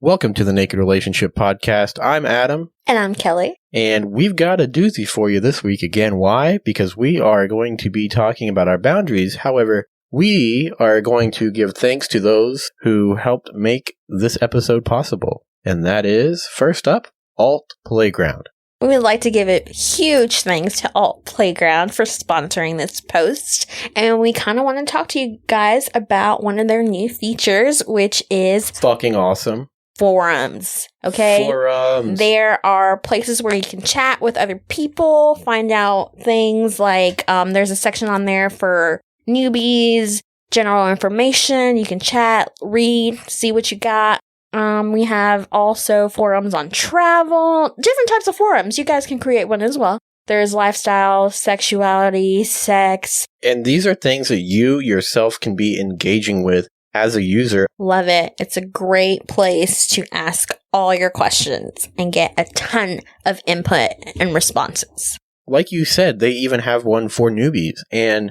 Welcome to the Naked Relationship Podcast. I'm Adam. And I'm Kelley. And we've got a doozy for you this week again. Why? Because we are going to be talking about our boundaries. However, we are going to give thanks to those who helped make this episode possible. And that is, first up, Alt Playground. We would like to give a huge thanks to Alt Playground for sponsoring this post. And we kind of want to talk to you guys about one of their new features, which is fucking awesome. Forums. Okay? Forums. There are places where you can chat with other people, find out things like there's a section on there for newbies, general information. You can chat, read, see what you got. We have also forums on travel, different types of forums. You guys can create one as well. There's lifestyle, sexuality, sex. And these are things that you yourself can be engaging with as a user. Love it. It's a great place to ask all your questions and get a ton of input and responses. Like you said, they even have one for newbies. And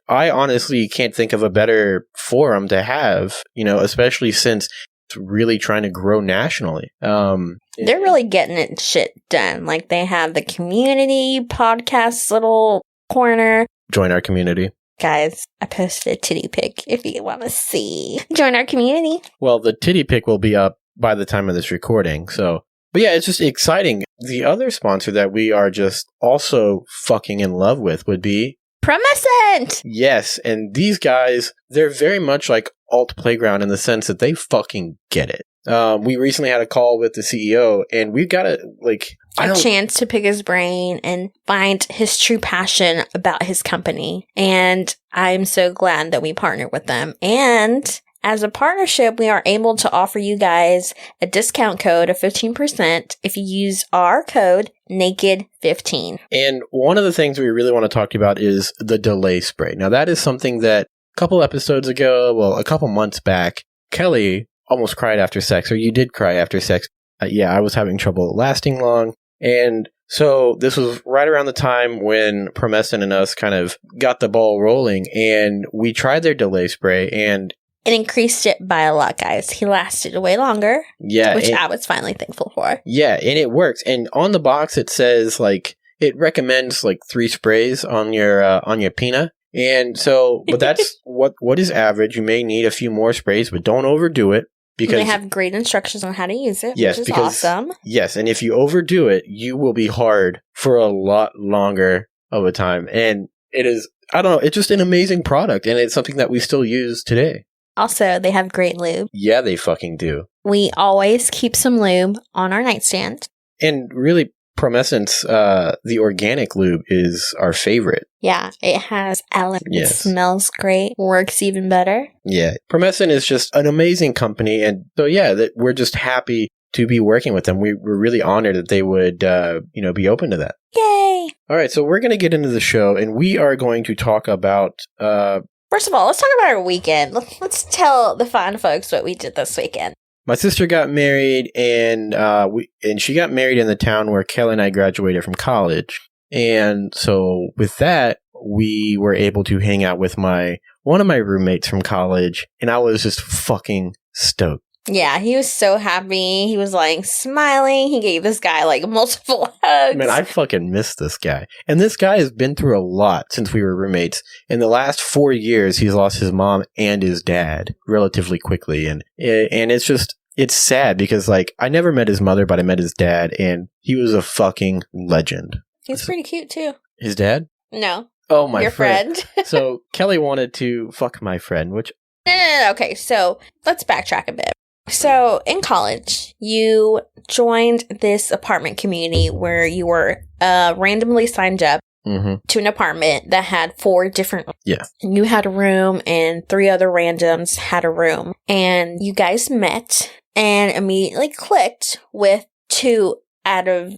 I honestly can't think of a better forum to have, especially since it's really trying to grow nationally. They're really getting it shit done. Like, they have the community podcast little corner. Join our community. Guys, I posted a titty pic if you want to see. Join our community. Well, the titty pic will be up by the time of this recording. But yeah, it's just exciting. The other sponsor that we are just also fucking in love with would be Promescent! Yes, and these guys, they're very much like Alt Playground in the sense that they fucking get it. We recently had a call with the CEO, and we've got a chance to pick his brain and find his true passion about his company. And I'm so glad that we partnered with them. And as a partnership, we are able to offer you guys a discount code of 15% if you use our code NAKED15. And one of the things we really want to talk about is the delay spray. Now, that is something that a couple months back, Kelley almost cried after sex, or you did cry after sex. I was having trouble lasting long. And so this was right around the time when Promescent and us kind of got the ball rolling, and we tried their delay spray, and it increased it by a lot, guys. He lasted way longer. Yeah. Which I was finally thankful for. Yeah, and it works. And on the box, it says, it recommends, 3 sprays on your penis. And so, but that's what is average. You may need a few more sprays, but don't overdo it. Because they have great instructions on how to use it, which is awesome. Yes, and if you overdo it, you will be hard for a lot longer of a time. And it is, it's just an amazing product, and it's something that we still use today. Also, they have great lube. Yeah, they fucking do. We always keep some lube on our nightstand. And really, Promescent's, the organic lube is our favorite. Yeah, it has aloe. Yes. It smells great. Works even better. Yeah, Promescent is just an amazing company. And so, yeah, we're just happy to be working with them. We're really honored that they would, be open to that. Yay! All right, so we're going to get into the show, and we are going to talk about... First of all, let's talk about our weekend. Let's tell the fine folks what we did this weekend. My sister got married, and she got married in the town where Kelley and I graduated from college. And so with that, we were able to hang out with one of my roommates from college, and I was just fucking stoked. Yeah, he was so happy. He was smiling. He gave this guy multiple hugs. Man, I fucking miss this guy. And this guy has been through a lot since we were roommates. In the last 4 years, he's lost his mom and his dad relatively quickly. And it's sad because I never met his mother, but I met his dad, and he was a fucking legend. He's pretty cute too. His dad? No. Oh, my Your friend. So Kelley wanted to fuck my friend, which... No. Okay, so let's backtrack a bit. So, in college, you joined this apartment community where you were randomly signed up to an apartment that had 4 different rooms. Yeah. You had a room, and 3 other randoms had a room. And you guys met and immediately clicked with 2 out of,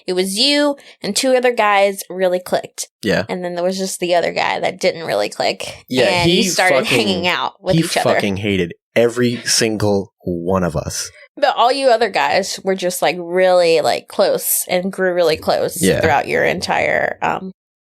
it was you and 2 other guys really clicked. Yeah. And then there was just the other guy that didn't really click. Yeah, and he started hanging out with each other. He fucking hated every single one of us. But all you other guys were just really close and grew really close throughout your entire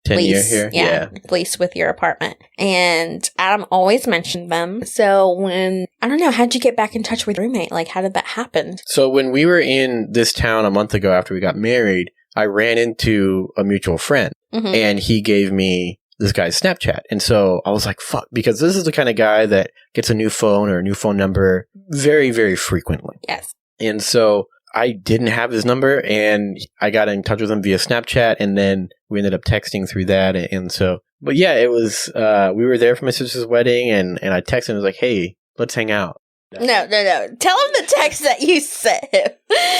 10-year here? Yeah, lease with your apartment. And Adam always mentioned them. So when, I don't know, how'd you get back in touch with your roommate? Like, how did that happen? So when we were in this town a month ago after we got married, I ran into a mutual friend, and he gave me this guy's Snapchat. And so I was like, fuck, because this is the kind of guy that gets a new phone or a new phone number very, very frequently. Yes. And so I didn't have his number, and I got in touch with him via Snapchat, and then we ended up texting through that. And so, but yeah, it was, we were there for my sister's wedding, and I texted him, I was like, hey, let's hang out. No. Tell him the text that you sent him.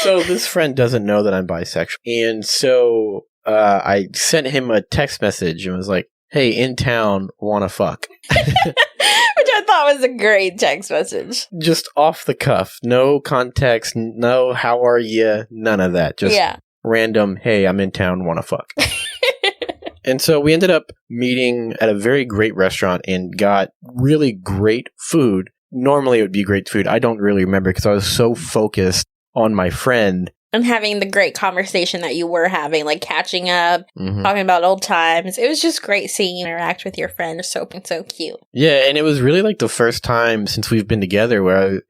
So this friend doesn't know that I'm bisexual. And so I sent him a text message and was like, hey, in town, wanna fuck. Which I thought was a great text message. Just off the cuff. No context. No, how are you? None of that. Just random, hey, I'm in town, wanna fuck. And so we ended up meeting at a very great restaurant and got really great food. Normally it would be great food. I don't really remember because I was so focused on my friend. And having the great conversation that you were having, like catching up, talking about old times. It was just great seeing you interact with your friend. It's so cute. Yeah, and it was really like the first time since we've been together where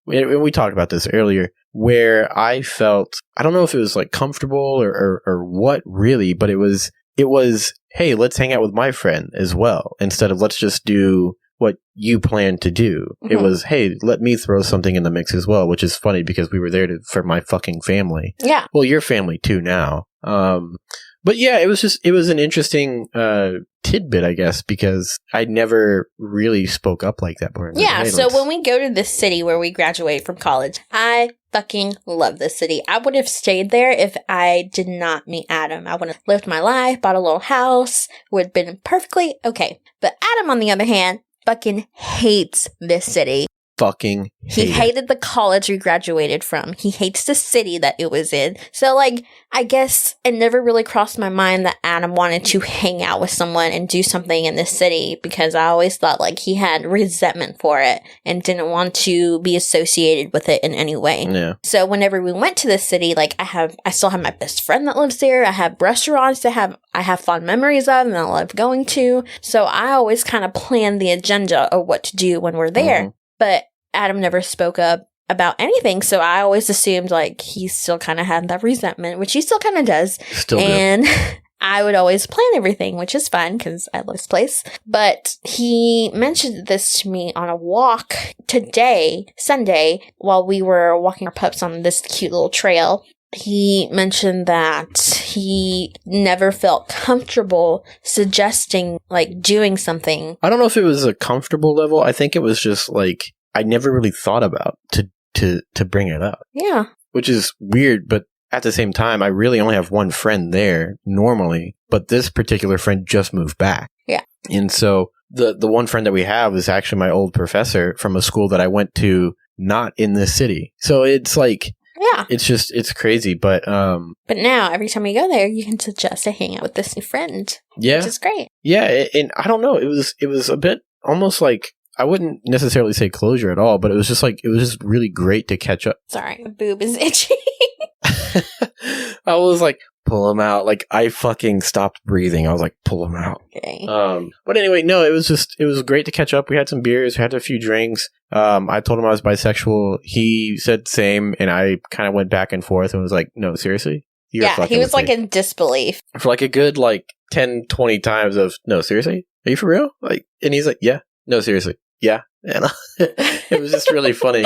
we talked about this earlier, where I felt, I don't know if it was like comfortable or what really, but it was, hey, let's hang out with my friend as well, instead of let's just do what you plan to do. It was, hey, let me throw something in the mix as well, which is funny because we were there for my fucking family. Yeah. Well, your family too now. But yeah, it was an interesting tidbit, I guess, because I never really spoke up like that before. Yeah, hey, so when we go to this city where we graduate from college, I fucking love this city. I would have stayed there if I did not meet Adam. I would have lived my life, bought a little house, would have been perfectly okay. But Adam, on the other hand, fucking hates this city. He hated the college we graduated from. He hates the city that it was in. So, like, I guess it never really crossed my mind that Adam wanted to hang out with someone and do something in this city, because I always thought, like, he had resentment for it and didn't want to be associated with it in any way. Yeah. So whenever we went to this city, like, I still have my best friend that lives there. I have restaurants that I have fond memories of and I love going to. So I always kind of planned the agenda of what to do when we're there. But Adam never spoke up about anything, so I always assumed, like, he still kind of had that resentment, which he still kind of does. And I would always plan everything, which is fun, because I love this place. But he mentioned this to me on a walk today, Sunday, while we were walking our pups on this cute little trail. He mentioned that he never felt comfortable suggesting, like, doing something. I don't know if it was a comfortable level. I think it was just, like, I never really thought about to bring it up. Yeah. Which is weird, but at the same time, I really only have one friend there normally, but this particular friend just moved back. Yeah. And so the one friend that we have is actually my old professor from a school that I went to not in this city. So it's like, yeah, it's crazy, but now every time we go there, you can suggest a hangout with this new friend. Yeah. Which is great. Yeah, and I don't know, it was a bit almost like, I wouldn't necessarily say closure at all, but it was just really great to catch up. Sorry, my boob is itchy. I was like, pull him out. Like, I fucking stopped breathing. I was like, pull him out. Okay. But anyway, no, it was great to catch up. We had some beers, we had a few drinks. I told him I was bisexual. He said the same, and I kind of went back and forth and was like, no, seriously? Yeah, he was like in disbelief. For like a good 10, 20 times of, no, seriously? Are you for real? Like, and he's like, yeah. No, seriously. Yeah. And it was just really funny.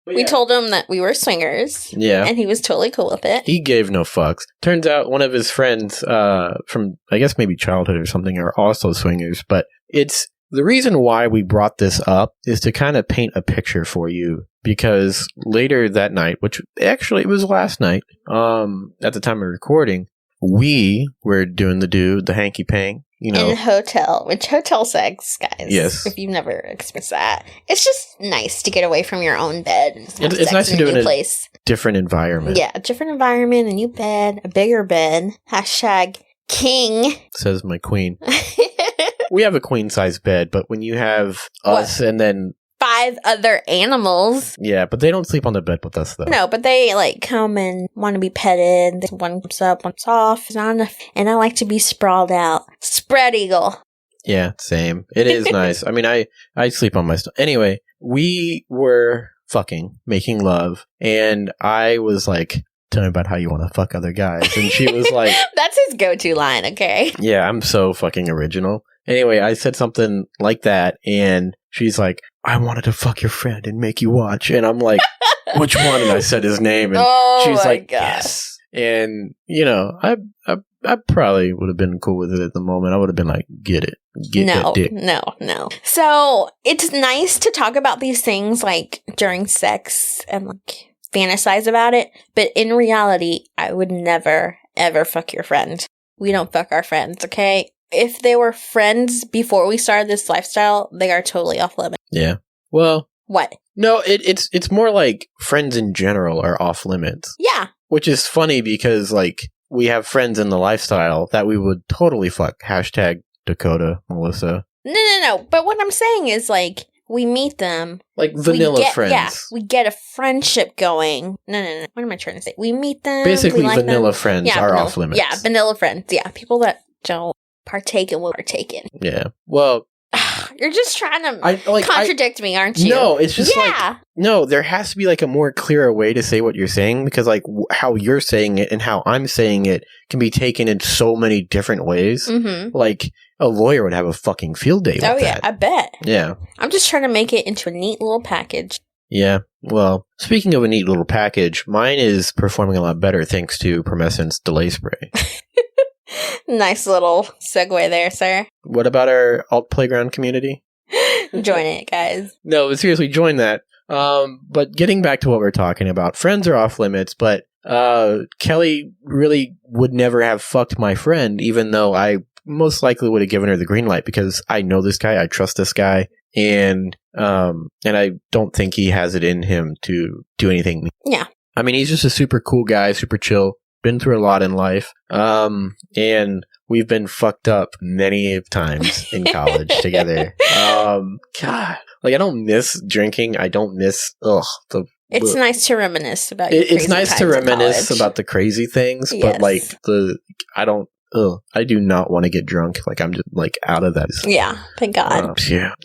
We told him that we were swingers. Yeah. And he was totally cool with it. He gave no fucks. Turns out one of his friends from, I guess, maybe childhood or something are also swingers. But it's the reason why we brought this up is to kind of paint a picture for you. Because later that night, which actually it was last night, at the time of recording, we were doing the hanky-pank. You know, in a hotel, which hotel sex, guys. Yes. If you've never experienced that, it's just nice to get away from your own bed. And it's nice to do it in a place. Different environment. Yeah, a different environment, a new bed, a bigger bed. #king. Says my queen. We have a queen size bed, but when you have us and then 5 other animals. Yeah, but they don't sleep on the bed with us, though. No, but they, like, come and want to be petted. One comes up, one's off. It's not enough. And I like to be sprawled out. Spread eagle. Yeah, same. It is nice. I mean, I sleep on my stuff. Anyway, we were making love, and I was like, tell me about how you want to fuck other guys. And she was like... That's his go-to line, okay? Yeah, I'm so fucking original. Anyway, I said something like that, and she's like, I wanted to fuck your friend and make you watch. And I'm like, which one? And I said his name, and she's like, God. Yes. And, you know, I probably would have been cool with it at the moment. I would have been like, get it. Get that dick. No. So, it's nice to talk about these things, like, during sex and, like, fantasize about it. But in reality, I would never, ever fuck your friend. We don't fuck our friends, okay? If they were friends before we started this lifestyle, they are totally off limits. Yeah. Well. What? No, it's more like friends in general are off limits. Yeah. Which is funny because, like, we have friends in the lifestyle that we would totally fuck. Hashtag Dakota, Melissa. No. But what I'm saying is, like, we meet them. Like vanilla friends. Yeah, we get a friendship going. No. What am I trying to say? We meet them. Basically, vanilla friends are off limits. Yeah, vanilla friends. Yeah, people that don't partake in what we partake in. Yeah. Well... You're just trying to contradict me, aren't you? No, it's just like... No, there has to be like a more clearer way to say what you're saying, because like how you're saying it and how I'm saying it can be taken in so many different ways. Mm-hmm. Like, a lawyer would have a fucking field day with that. Oh yeah, I bet. Yeah. I'm just trying to make it into a neat little package. Yeah. Well, speaking of a neat little package, mine is performing a lot better thanks to Promescent's delay spray. Nice little segue there, sir. What about our alt playground community? Join it, guys. No, but seriously, join that. But getting back to what we're talking about, friends are off limits, but Kelley really would never have fucked my friend, even though I most likely would have given her the green light because I know this guy, I trust this guy, and I don't think he has it in him to do anything. Yeah. I mean, he's just a super cool guy, super chill. Been through a lot in life, and we've been fucked up many times in college together. God, like I don't miss drinking. I don't miss It's nice to reminisce about. It's nice to reminisce about the crazy things, yes. But like I do not want to get drunk. Like I'm just like out of that. Yeah, thank God. Yeah.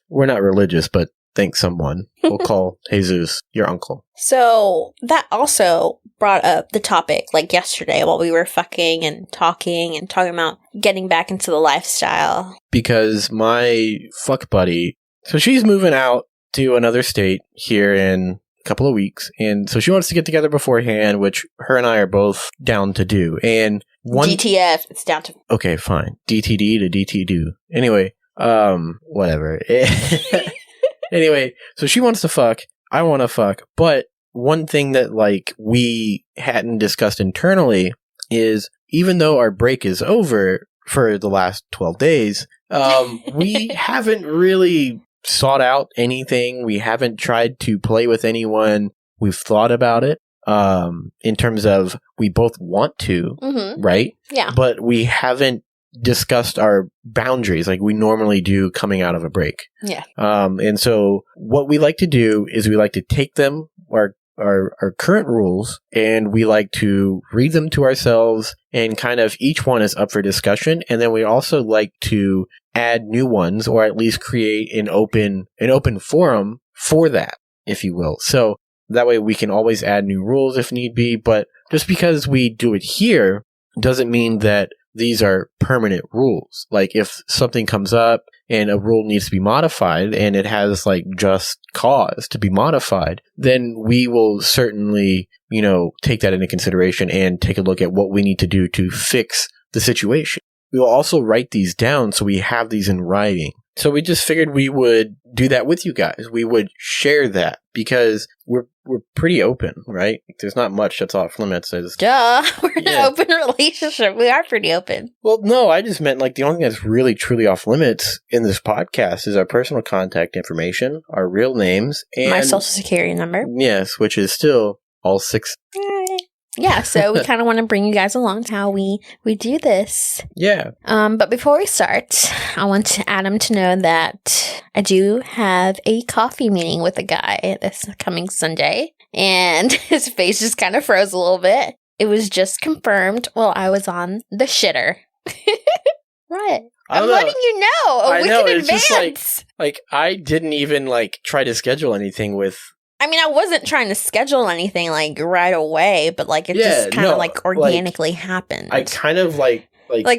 We're not religious, but thank someone. We'll call Jesus your uncle. So that also brought up the topic like yesterday while we were fucking and talking about getting back into the lifestyle. Because my fuck buddy, so she's moving out to another state here in a couple of weeks. And so she wants to get together beforehand, which her and I are both down to do. And DTF, it's down to. Okay, fine. DTD to DTD. Anyway, whatever. Anyway, so she wants to fuck, I want to fuck, but one thing that, like, we hadn't discussed internally is, even though our break is over for the last 12 days, we haven't really sought out anything, we haven't tried to play with anyone, we've thought about it, in terms of, we both want to, right? Yeah. But we haven't discussed our boundaries like we normally do coming out of a break. Yeah. And so what we like to do is we like to take them, our current rules, and we like to read them to ourselves, and kind of each one is up for discussion. And then we also like to add new ones, or at least create an open forum for that, if you will. So that way we can always add new rules if need be. But just because we do it here doesn't mean that these are permanent rules. Like if something comes up and a rule needs to be modified and it has like just cause to be modified, then we will certainly, take that into consideration and take a look at what we need to do to fix the situation. We will also write these down so we have these in writing. So we just figured we would do that with you guys. We would share that because we're pretty open, right? There's not much that's off limits. Duh. We're in an open relationship. We are pretty open. Well, no, I just meant like the only thing that's really truly off limits in this podcast is our personal contact information, our real names, and my social security number. Yes, which is still all 6. Yeah, so we kind of want to bring you guys along to how we do this. Yeah. But before we start, I want Adam to know that I do have a coffee meeting with a guy this coming Sunday, and his face just kind of froze a little bit. It was just confirmed while I was on the shitter. Right. I'm letting you know a week in advance. Just like I didn't even try to schedule anything with. I mean, I wasn't trying to schedule anything right away, but it just kind of organically happened. I kind of like,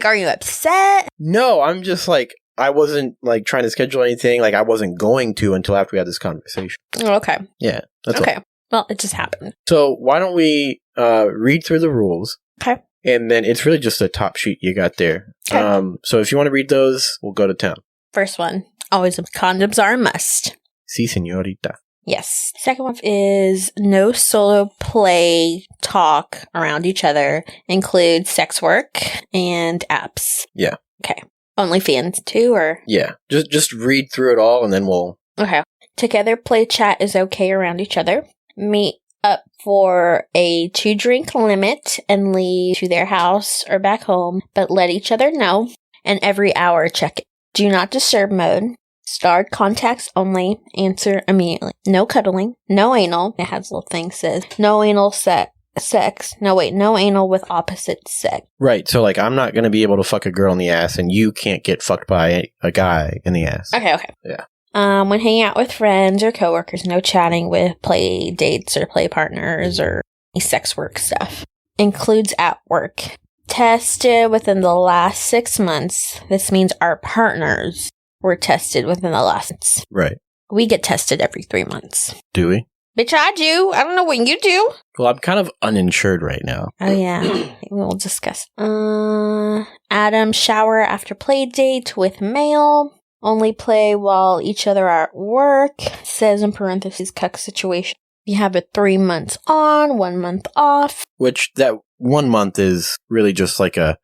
are you upset? No, I'm just I wasn't trying to schedule anything. I wasn't going to until after we had this conversation. Oh, okay. Yeah. That's okay. All. Well, it just happened. So why don't we read through the rules? Okay. And then it's really just a top sheet you got there. Okay. So if you want to read those, we'll go to town. First one. Always condoms are a must. Si, señorita. Yes. Second one is no solo play talk around each other. Include sex work and apps. Yeah. Okay. OnlyFans too, or? Yeah. Just read through it all and then we'll... Okay. Together play chat is okay around each other. Meet up for a 2-drink limit and leave to their house or back home, but let each other know. And every hour check it. Do not disturb mode. Starred contacts only. Answer immediately. No cuddling. No anal. It has a little thing says no anal sex. No anal with opposite sex. Right. So I'm not going to be able to fuck a girl in the ass and you can't get fucked by a guy in the ass. Okay. Yeah. When hanging out with friends or coworkers, no chatting with play dates or play partners or any sex work stuff. Includes at work. Tested within the last 6 months. This means our partners were tested within the last months. Right. We get tested every 3 months. Do we? Bitch, I do. I don't know what you do. Well, I'm kind of uninsured right now. Oh, yeah. We'll discuss. Adam, shower after play date with male. Only play while each other are at work. Says in parentheses, cuck situation. You have it 3 months on, 1 month off. Which that 1 month is really just a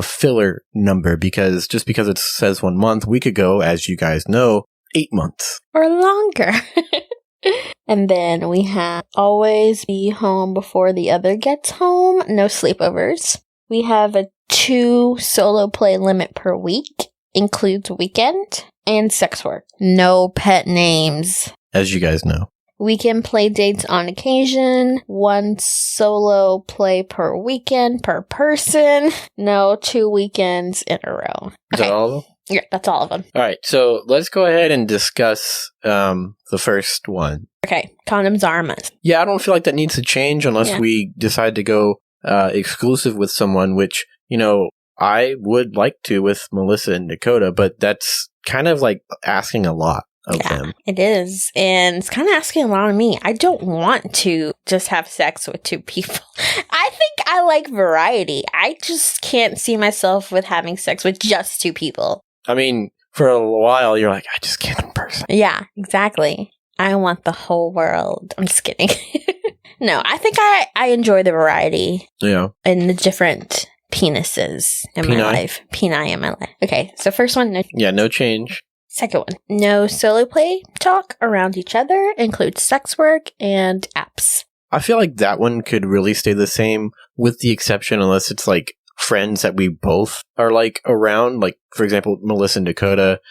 filler number because just because it says 1 month, we could go, as you guys know, 8 months. Or longer. And then we have always be home before the other gets home. No sleepovers. We have a 2 solo play limit per week. Includes weekend and sex work. No pet names. As you guys know. Weekend play dates on occasion. 1 solo play per weekend per person. No 2 weekends in a row. Is that all of them? Yeah, that's all of them. All right, so let's go ahead and discuss the first one. Okay, condoms are a must. Yeah, I don't feel like that needs to change unless we decide to go exclusive with someone, which, I would like to with Melissa and Dakota, but that's kind of asking a lot of them. It is. And it's kind of asking a lot of me. I don't want to just have sex with 2 people. I think I like variety. I just can't see myself with having sex with just 2 people. I mean, for a while, you're I just can't in person. Yeah, exactly. I want the whole world. I'm just kidding. No, I think I enjoy the variety. Yeah. And the different penises in my life. Peni in my life. Okay, so first one. No change. Second one. No solo play talk around each other. Includes sex work and apps. I feel like that one could really stay the same with the exception unless it's friends that we both are around. For example, Melissa and Dakota,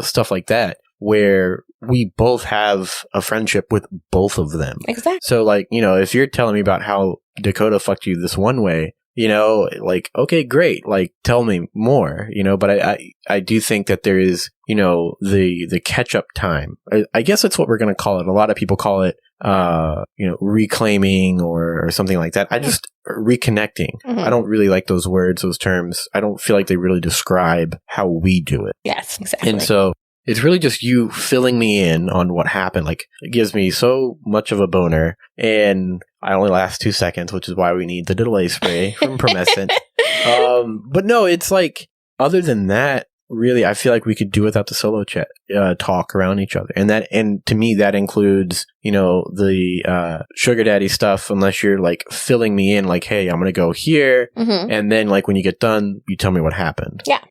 stuff like that. Where we both have a friendship with both of them. Exactly. So if you're telling me about how Dakota fucked you this one way, okay, great. Tell me more, but I do think that there is, the catch up time. I guess that's what we're going to call it. A lot of people call it, reclaiming or something like that. I just reconnecting. Mm-hmm. I don't really like those words, those terms. I don't feel like they really describe how we do it. Yes, exactly. And so it's really just you filling me in on what happened. It gives me so much of a boner, and I only last 2 seconds, which is why we need the delay spray from Promescent. But no, it's other than that, really, I feel like we could do without the solo chat talk around each other, and to me that includes the sugar daddy stuff. Unless you're filling me in, hey, I'm gonna go here, mm-hmm. and then when you get done, you tell me what happened. Yeah,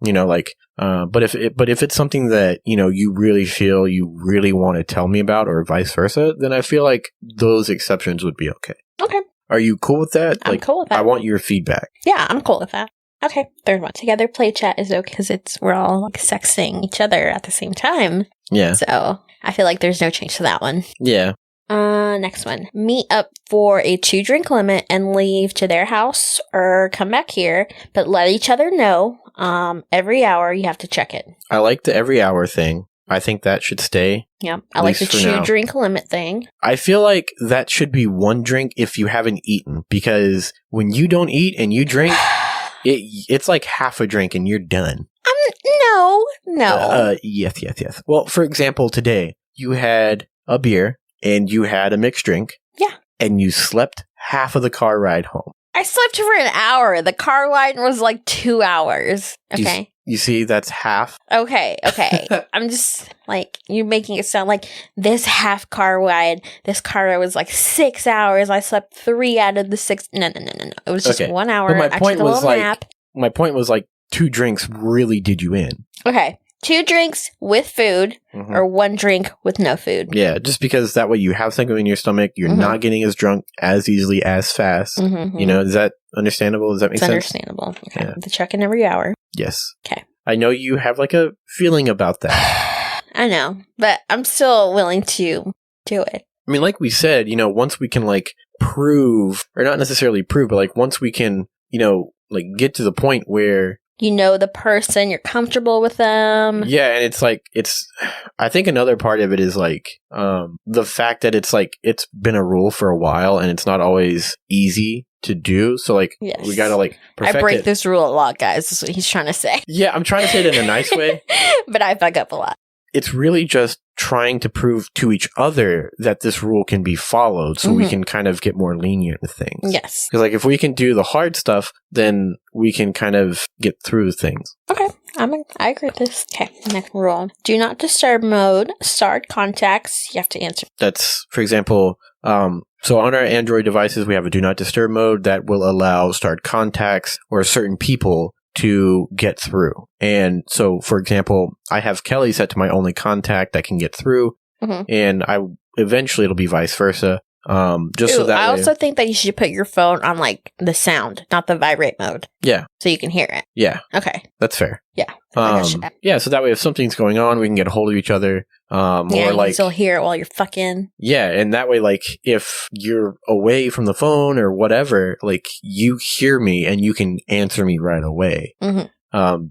but if it's something that you really feel you really want to tell me about, or vice versa, then I feel like those exceptions would be okay. Okay. Are you cool with that? I'm cool with that. I want your feedback. Yeah, I'm cool with that. Okay, third one. Together play chat is okay because we're all like sexting each other at the same time. Yeah. So I feel like there's no change to that one. Yeah. Next one. Meet up for a 2-drink limit and leave to their house or come back here, but let each other know. Every hour you have to check it. I like the every hour thing. I think that should stay. Yep. I like the 2-drink limit thing. I feel like that should be 1 drink if you haven't eaten, because when you don't eat and you drink, it's like half a drink and you're done. No. Yes. Well, for example, today you had a beer and you had a mixed drink. Yeah. And you slept half of the car ride home. I slept for an hour. The car ride was like 2 hours. Okay. You see, that's half. Okay. I'm just like, you're making it sound like this half car ride. This car ride was like 6 hours. I slept 3 out of the 6. No. It was just 1 hour. But I took a little nap. My point was like 2 drinks really did you in. Okay. 2 drinks with food or 1 drink with no food. Yeah, just because that way you have something in your stomach. You're not getting as drunk as easily as fast. You know, is that understandable? Does that make sense? It's understandable. Okay. Yeah. The check-in every hour. Yes. Okay. I know you have like a feeling about that. I know, but I'm still willing to do it. I mean, like we said, you know, once we can like prove, or not necessarily prove, but like once we can, you know, like get to the point where you know the person, you're comfortable with them. Yeah, and it's like, I think another part of it is like, the fact that it's like, it's been a rule for a while and it's not always easy to do. So like, we gotta like perfect I break this rule a lot, guys. That's what he's trying to say. Yeah, I'm trying to say it in a nice way. But I fuck up a lot. It's really just trying to prove to each other that this rule can be followed so we can kind of get more lenient with things. Yes. Because like if we can do the hard stuff, then we can kind of get through things. Okay. I agree with this. Okay. Next rule. Do not disturb mode. Starred contacts. You have to answer. That's, for example, so on our Android devices, we have a do not disturb mode that will allow starred contacts or certain people to get through. And so, for example, I have Kelley set to my only contact that can get through, and eventually it'll be vice versa. So that I also think that you should put your phone on like the sound, not the vibrate mode. Yeah. So you can hear it. Yeah. Okay. That's fair. Yeah. Yeah. So that way, if something's going on, we can get a hold of each other. Or you can still hear it while you're fucking. Yeah, and that way, like, if you're away from the phone or whatever, like, you hear me and you can answer me right away.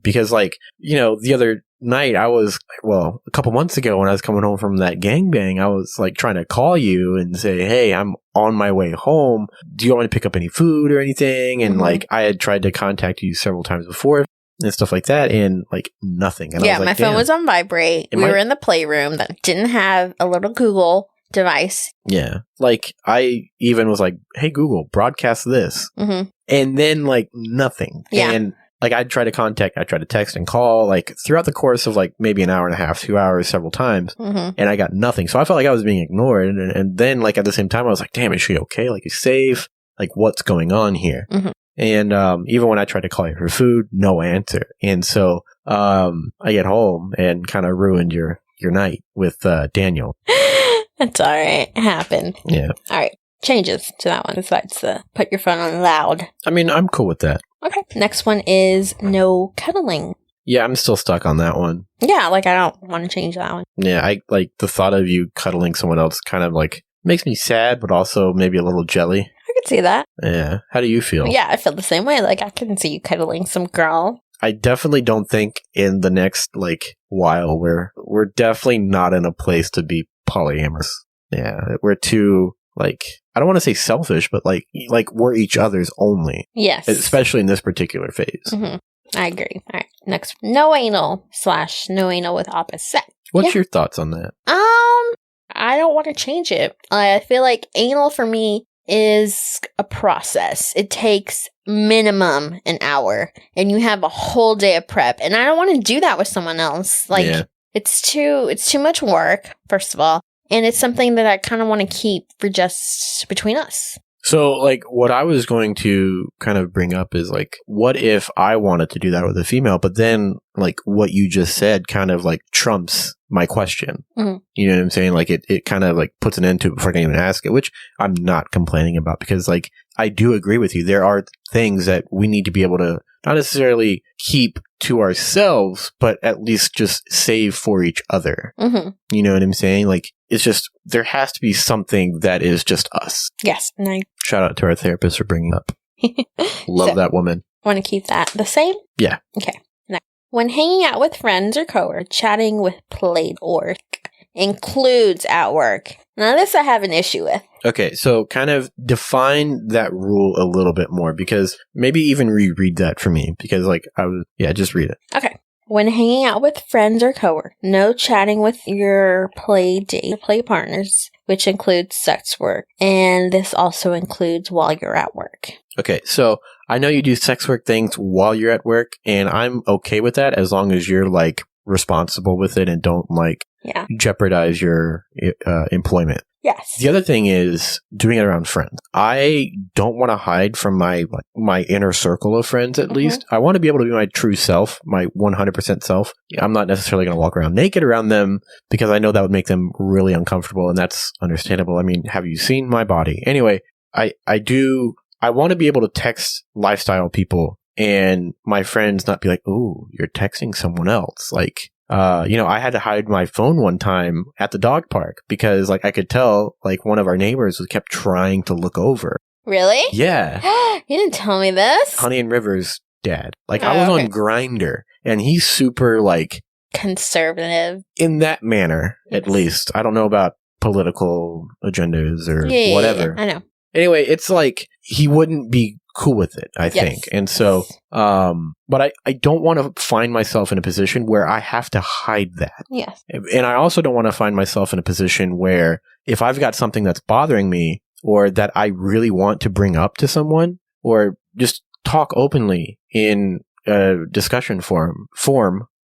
Because, like, you know, the other night a couple months ago when I was coming home from that gangbang, I was, like, trying to call you and say, hey, I'm on my way home. Do you want me to pick up any food or anything? And, like, I had tried to contact you several times before and stuff like that, and like nothing. And yeah, my phone was on vibrate. We were in the playroom that didn't have a little Google device. Yeah, like I even was like, "Hey Google, broadcast this," and then like nothing. Yeah, and like I tried to text and call like throughout the course of like maybe an hour and a half, 2 hours, several times, and I got nothing. So I felt like I was being ignored, and then like at the same time, I was like, "Damn, is she okay? Like, is safe? Like, what's going on here?" And even when I tried to call you for food, no answer. And so I get home and kind of ruined your night with Daniel. That's all right. It happened. Yeah. All right. Changes to that one besides the put your phone on loud. I mean, I'm cool with that. Okay. Next one is no cuddling. Yeah, I'm still stuck on that one. Yeah, like I don't want to change that one. Yeah, I like the thought of you cuddling someone else kind of like makes me sad, but also maybe a little jelly. I could see that. Yeah. How do you feel? Yeah, I feel the same way. Like, I can see you cuddling some girl. I definitely don't think in the next, like, while we're definitely not in a place to be polyamorous. Yeah. We're too, like, I don't want to say selfish, but, like we're each other's only. Yes. Especially in this particular phase. I agree. All right. Next, no anal / no anal with opposite sex. What's your thoughts on that? I don't want to change it. I feel like anal for me is a process. It takes minimum an hour and you have a whole day of prep, and I don't want to do that with someone else. Like it's too much work, first of all, and it's something that I kind of want to keep for just between us. So, like, what I was going to kind of bring up is, like, what if I wanted to do that with a female, but then, like, what you just said kind of, like, trumps my question. Mhm. You know what I'm saying? Like, it kind of, like, puts an end to it before I can even ask it, which I'm not complaining about because, like, I do agree with you. There are things that we need to be able to not necessarily keep to ourselves, but at least just save for each other. Mm-hmm. You know what I'm saying? Like, it's just, there has to be something that is just us. Yes. And I Shout out to our therapist for bringing up. Love that woman. want to keep that the same? Yeah. Okay. Next. When hanging out with friends or coworkers, chatting with play work includes at work. Now, this I have an issue with. Okay, so kind of define that rule a little bit more because maybe even reread that for me because, like, just read it. Okay. When hanging out with friends or coworkers, no chatting with your play partners, which includes sex work. And this also includes while you're at work. Okay, so I know you do sex work things while you're at work, and I'm okay with that as long as you're, like, responsible with it and don't, like, jeopardize your employment. Yes. The other thing is doing it around friends. I don't want to hide from my inner circle of friends, at least. I want to be able to be my true self, my 100% self. I'm not necessarily going to walk around naked around them because I know that would make them really uncomfortable, and that's understandable. I mean, have you seen my body? Anyway, I want to be able to text lifestyle people and my friends not be like, "Ooh, you're texting someone else." Like, I had to hide my phone one time at the dog park because, like, I could tell, like, one of our neighbors kept trying to look over. Really? Yeah. You didn't tell me this. Honey and River's dad. Like, I was on Grindr, and he's super, like, conservative. In that manner, at least. I don't know about political agendas or whatever. Yeah, I know. Anyway, it's like he wouldn't be cool with it, I think. And so, but I don't want to find myself in a position where I have to hide that. Yes. And I also don't want to find myself in a position where if I've got something that's bothering me or that I really want to bring up to someone or just talk openly in a discussion form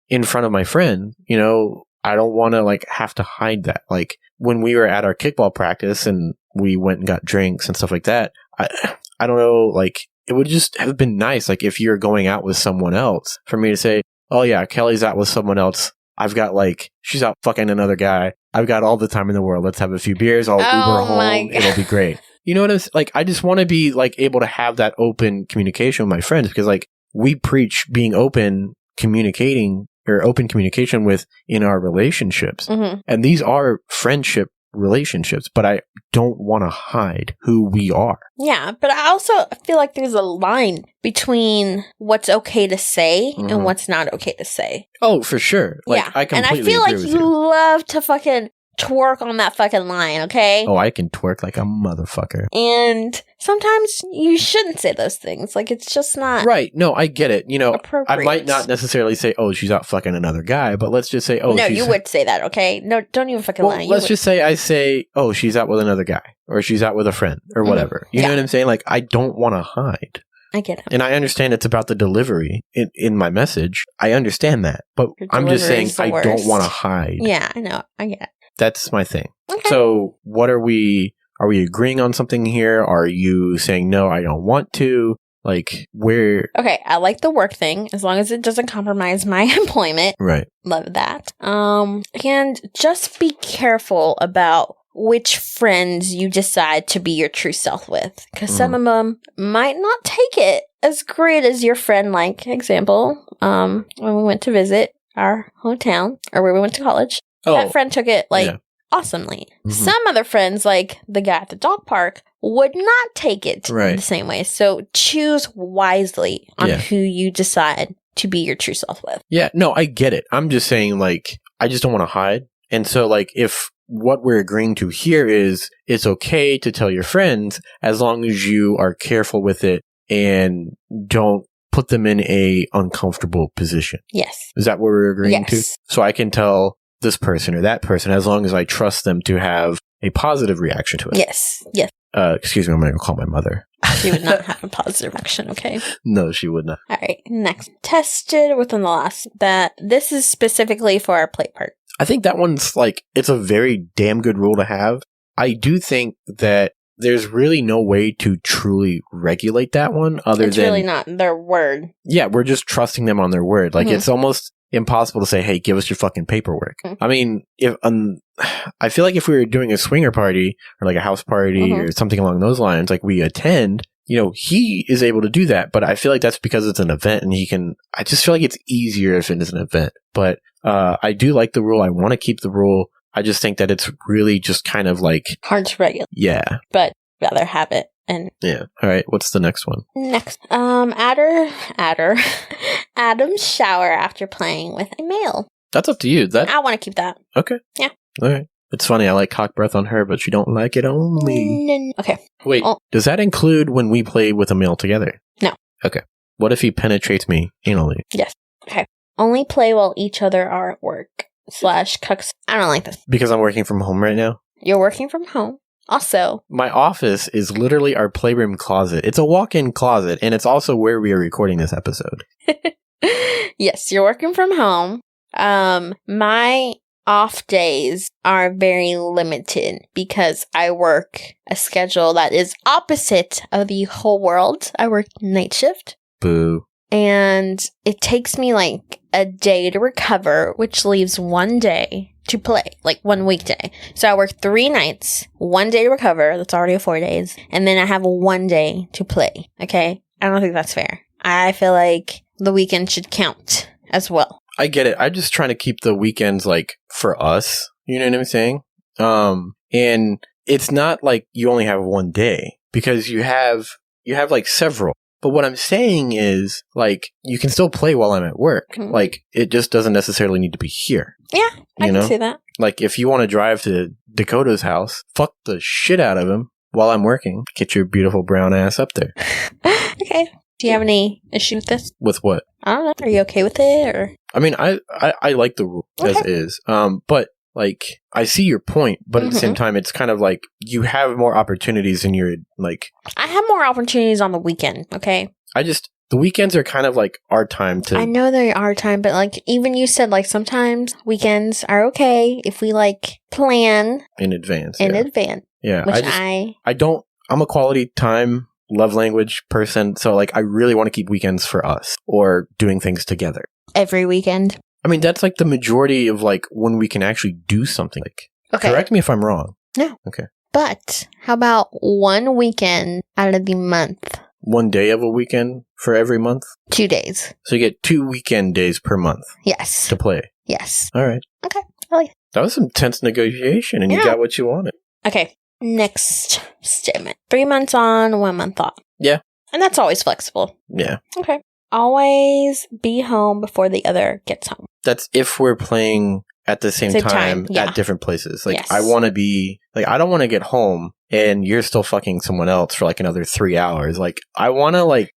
in front of my friend, I don't want to, like, have to hide that. Like, when we were at our kickball practice and we went and got drinks and stuff like that, I don't know, like, it would just have been nice, like, if you're going out with someone else, for me to say, oh yeah, Kelly's out with someone else. I've got, like, she's out fucking another guy. I've got all the time in the world. Let's have a few beers. I'll Uber home. It'll be great. You know what I'm saying? Like, I just want to be, like, able to have that open communication with my friends because, like, we preach being open communication in our relationships. Mm-hmm. And these are friendship relationships, but I don't want to hide who we are. Yeah, but I also feel like there's a line between what's okay to say and what's not okay to say. Oh, for sure. Like, yeah. I completely and I feel agree like you love to fucking twerk on that fucking line, okay? Oh, I can twerk like a motherfucker. And sometimes you shouldn't say those things. Like, it's just not... Right. No, I get it. Appropriate. I might not necessarily say, oh, she's out fucking another guy, but let's just say, oh, no, you would say that, okay? No, don't even fucking lie. Let's just say I say, oh, she's out with another guy, or she's out with a friend, or whatever. You know what I'm saying? Like, I don't want to hide. I get it. And I understand it's about the delivery in my message. I understand that. But I'm just saying I don't want to hide. Yeah, I know. I get it. That's my thing. Okay. So what are we agreeing on something here? Are you saying, no, I don't want to? Like, where? Okay, I like the work thing as long as it doesn't compromise my employment. Right. Love that. And just be careful about which friends you decide to be your true self with. Because some of them might not take it as great as your friend, like, example, when we went to visit our hometown, or where we went to college. That friend took it, awesomely. Mm-hmm. Some other friends, like the guy at the dog park, would not take it the same way. So choose wisely on who you decide to be your true self with. Yeah, no, I get it. I'm just saying, like, I just don't want to hide. And so, like, if what we're agreeing to here is it's okay to tell your friends as long as you are careful with it and don't put them in a uncomfortable position. Yes. Is that what we're agreeing to? So I can tell this person or that person as long as I trust them to have a positive reaction to it. Yes. Yes. Excuse me, I'm going to call my mother. She would not have a positive reaction, okay? No, she would not. All right, next. Tested within the last, that this is specifically for our play part. I think that one's, like, it's a very damn good rule to have. I do think that there's really no way to truly regulate that one other it's than... really not their word. Yeah, we're just trusting them on their word. Like, it's almost impossible to say, hey, give us your fucking paperwork. I mean, if I feel like if we were doing a swinger party or like a house party or something along those lines, like we attend, you know, he is able to do that. But I feel like that's because it's an event and he can... I just feel like it's easier if it is an event. But I do like the rule. I want to keep the rule. I just think that it's really just kind of like... hard to regulate. Yeah. But rather have it. And yeah. All right. What's the next one? Adam's shower after playing with a male. That's up to you. I want to keep that. Okay. Yeah. All right. It's funny. I like cock breath on her, but she don't like it on me. Okay. Wait. Does that include when we play with a male together? No. Okay. What if he penetrates me anally? Yes. Okay. Only play while each other are at work. / cucks. I don't like this. Because I'm working from home right now? You're working from home. Also, my office is literally our playroom closet. It's a walk-in closet, and it's also where we are recording this episode. Yes, you're working from home. My off days are very limited because I work a schedule that is opposite of the whole world. I work night shift. Boo. And it takes me like a day to recover, which leaves one day to play, like one weekday. So I work 3 nights, 1 day to recover. That's already 4 days. And then I have 1 day to play. Okay. I don't think that's fair. I feel like the weekend should count as well. I get it. I'm just trying to keep the weekends like for us. You know what I'm saying? And it's not like you only have 1 day because you have like several. But what I'm saying is, like, you can still play while I'm at work. Like, it just doesn't necessarily need to be here. Yeah, I can see that. Like, if you want to drive to Dakota's house, fuck the shit out of him while I'm working. Get your beautiful brown ass up there. Okay. Do you have any issue with this? With what? I don't know. Are you okay with it, or? I mean, I like the rule as is. But... like, I see your point, but at the same time, it's kind of like you have more opportunities in your, like... I have more opportunities on the weekend, okay? the weekends are kind of like our time to... I know they're our time, but like, even you said, like, sometimes weekends are okay if we, like, plan... in advance. Yeah. Which I'm a quality time, love language person, so, like, I really want to keep weekends for us, or doing things together. Every weekend. I mean, that's like the majority of like when we can actually do something. Like, okay. Correct me if I'm wrong. No. Okay. But how about 1 weekend out of the month? 1 day of a weekend for every month? 2 days. So you get 2 weekend days per month. Yes. To play. Yes. All right. Okay. I like it. That was some tense negotiation, and you got what you wanted. Okay. Next statement. 3 months on, 1 month off. Yeah. And that's always flexible. Yeah. Okay. Always be home before the other gets home. That's if we're playing at the same time yeah. at different places. Like, yes. I want to be... like, I don't want to get home and you're still fucking someone else for like another 3 hours. Like, I want to like...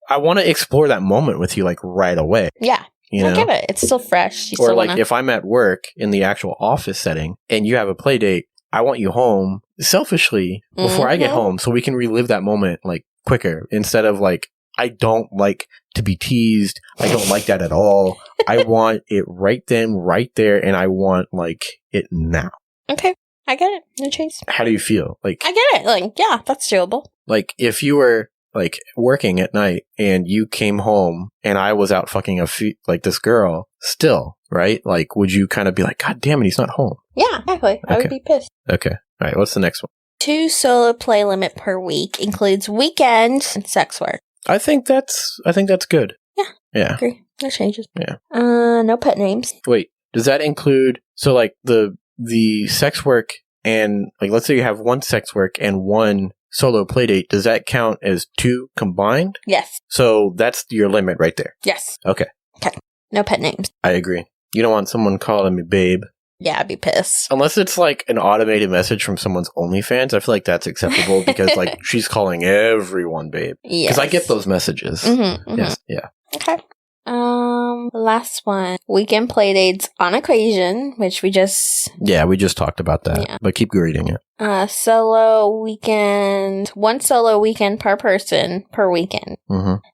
I want to explore that moment with you like right away. Yeah. I get it. It's still fresh. You or like if I'm at work in the actual office setting and you have a play date, I want you home selfishly before I get home so we can relive that moment like quicker instead of like, I don't like to be teased. I don't like that at all. I want it right then, right there, and I want like it now. Okay. I get it. No chase. How do you feel? Like, I get it. Like, yeah, that's doable. Like if you were like working at night and you came home and I was out fucking like this girl still, right? Like, would you kind of be like, God damn it, he's not home? Yeah, exactly. I would be pissed. Okay. All right. What's the next one? 2 solo play limit per week includes weekends and sex work. I think that's good. Yeah. Yeah. I agree. No changes. Yeah. No pet names. Wait, does that include, so like the sex work and like, let's say you have 1 sex work and 1 solo play date, does that count as 2 combined? Yes. So that's your limit right there. Yes. Okay. Okay. No pet names. I agree. You don't want someone calling me babe. Yeah, I'd be pissed. Unless it's like an automated message from someone's OnlyFans, I feel like that's acceptable because like she's calling everyone babe. Yes. Because I get those messages. Yes. Yeah. Okay. Last one. Weekend play dates on occasion, which we just... yeah, we just talked about that. Yeah. But keep reading it. Solo weekend. 1 solo weekend per person per weekend.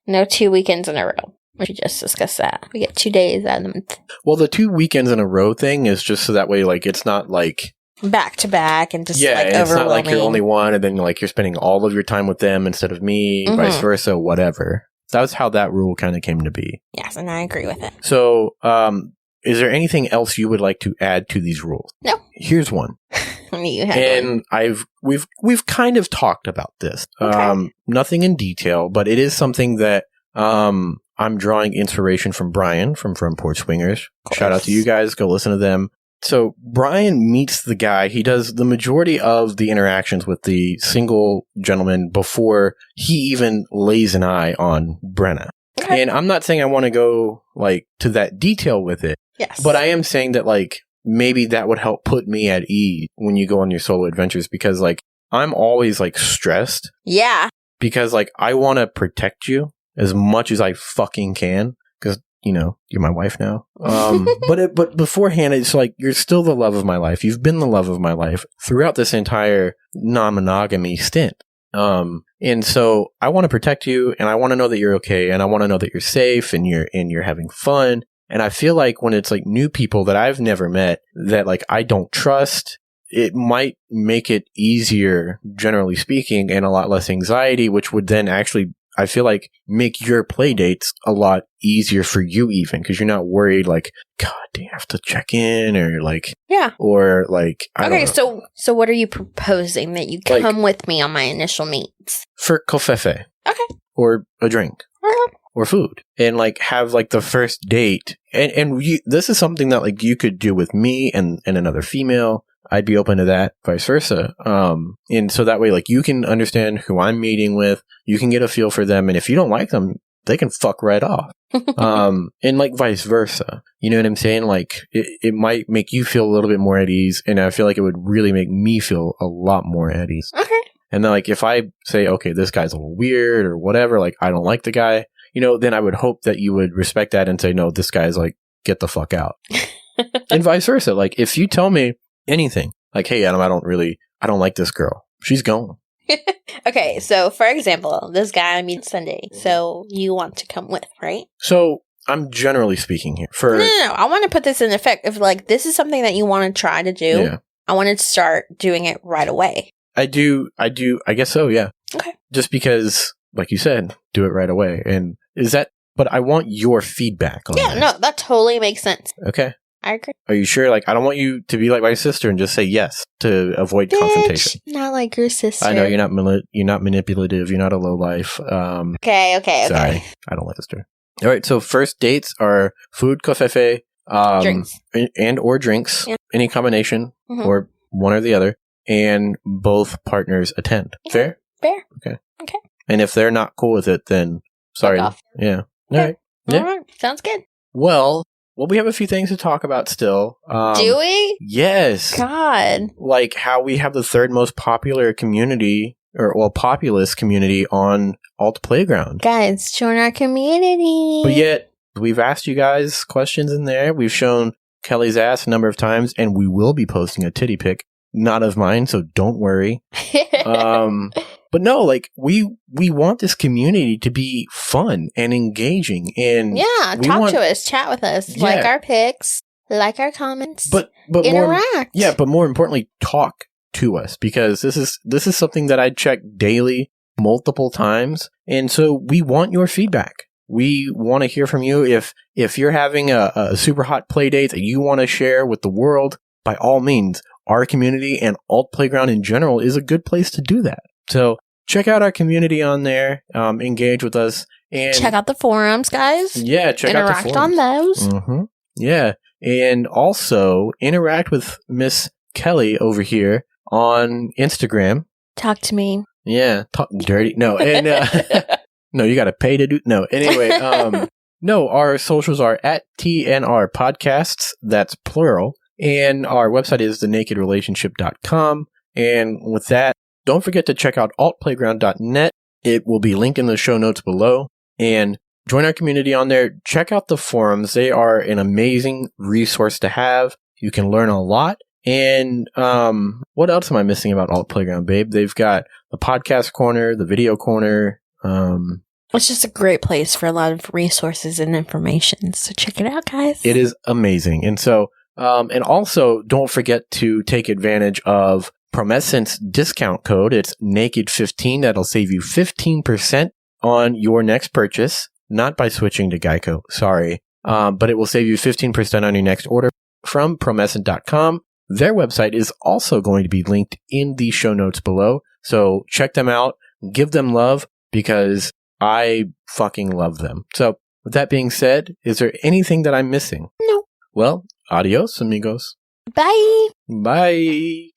No 2 weekends in a row. We just discussed that. We get 2 days out of the month. Well, the 2 weekends in a row thing is just so that way, like, it's not like back to back and just yeah, like and it's not overwhelming. like you're only one, and then like you're spending all of your time with them instead of me, vice versa, whatever. That was how that rule kind of came to be. Yes, and I agree with it. So, is there anything else you would like to add to these rules? No. Here's one. You had And one. we've kind of talked about this. Okay. Nothing in detail, but it is something that I'm drawing inspiration from Brian from Porch Swingers. Shout out to you guys. Go listen to them. So Brian meets the guy. He does the majority of the interactions with the single gentleman before he even lays an eye on Brenna. Okay. And I'm not saying I want to go like to that detail with it. Yes. But I am saying that like maybe that would help put me at ease when you go on your solo adventures, because like I'm always like stressed. Yeah. Because like I want to protect you as much as I fucking can, because you know you're my wife now. But beforehand, it's like you're still the love of my life. You've been the love of my life throughout this entire non-monogamy stint. And so I want to protect you, and I want to know that you're okay, and I want to know that you're safe and you're having fun. And I feel like when it's like new people that I've never met that like I don't trust, it might make it easier, generally speaking, and a lot less anxiety, which would then actually, I feel like, make your play dates a lot easier for you even, because you're not worried like, God, do you have to check in or like, yeah, or like, I don't know. So what are you proposing that you come like, with me on my initial meets? For kofefe. Okay. Or a drink. Or food, and like have like the first date, and this is something that like you could do with me and another female. I'd be open to that, vice versa. And so that way, like you can understand who I'm meeting with, you can get a feel for them, and if you don't like them, they can fuck right off. And like vice versa. You know what I'm saying? Like it might make you feel a little bit more at ease, and I feel like it would really make me feel a lot more at ease. Okay. And then like if I say, okay, this guy's a little weird or whatever, like I don't like the guy. You know, then I would hope that you would respect that and say, no, this guy's like, get the fuck out. And vice versa. Like, if you tell me anything, like, hey, Adam, I don't like this girl. She's gone. Okay, so for example, this guy I meet Sunday. So you want to come with, right? So I'm generally speaking here. No. I want to put this in effect. If like this is something that you want to try to do, yeah. I want to start doing it right away. I do. I guess so, yeah. Okay. Just because, like you said, do it right away. And but I want your feedback on that. Yeah, no, that totally makes sense. Okay. I agree. Are you sure? Like, I don't want you to be like my sister and just say yes to avoid confrontation. Not like your sister. I know you're not manipulative. You're not a lowlife. Okay. Sorry, I don't like this story. All right, so first dates are food, kofefe, drinks, and or drinks, yeah. Any combination, or one or the other, and both partners attend. Okay. Fair. Okay. And if they're not cool with it, then sorry. Fuck off. Yeah. Okay. All right. Yeah. All right. Sounds good. Well, we have a few things to talk about still. Do we? Yes. God. Like how we have the third most popular community, populous community on Alt Playground. Guys, join our community. But yet, we've asked you guys questions in there. We've shown Kelley's ass a number of times, and we will be posting a titty pic. Not of mine, so don't worry. But no, like we want this community to be fun and engaging, and talk to us, chat with us, like our pics, like our comments, but interact. But more importantly, talk to us, because this is something that I check daily, multiple times, and so we want your feedback. We want to hear from you. If you're having a super hot play date that you want to share with the world, by all means, our community and Alt Playground in general is a good place to do that. So check out our community on there, engage with us, and check out the forums, guys. Yeah, interact on those. Mm-hmm. Yeah, and also interact with Miss Kelley over here on Instagram. Talk to me. Yeah, talk dirty. No, and no, you got to pay to do. No, anyway, no, our socials are at TNR Podcasts. That's plural. And our website is thenakedrelationship.com. And with that, don't forget to check out altplayground.net. It will be linked in the show notes below. And join our community on there. Check out the forums. They are an amazing resource to have. You can learn a lot. And what else am I missing about Alt Playground, babe? They've got the podcast corner, the video corner. It's just a great place for a lot of resources and information. So check it out, guys. It is amazing. And so And also, don't forget to take advantage of Promescent's discount code. It's Naked15. That'll save you 15% on your next purchase. Not by switching to Geico, sorry. But it will save you 15% on your next order from Promescent.com. Their website is also going to be linked in the show notes below. So check them out. Give them love because I fucking love them. So with that being said, is there anything that I'm missing? No. Well, adios, amigos. Bye. Bye.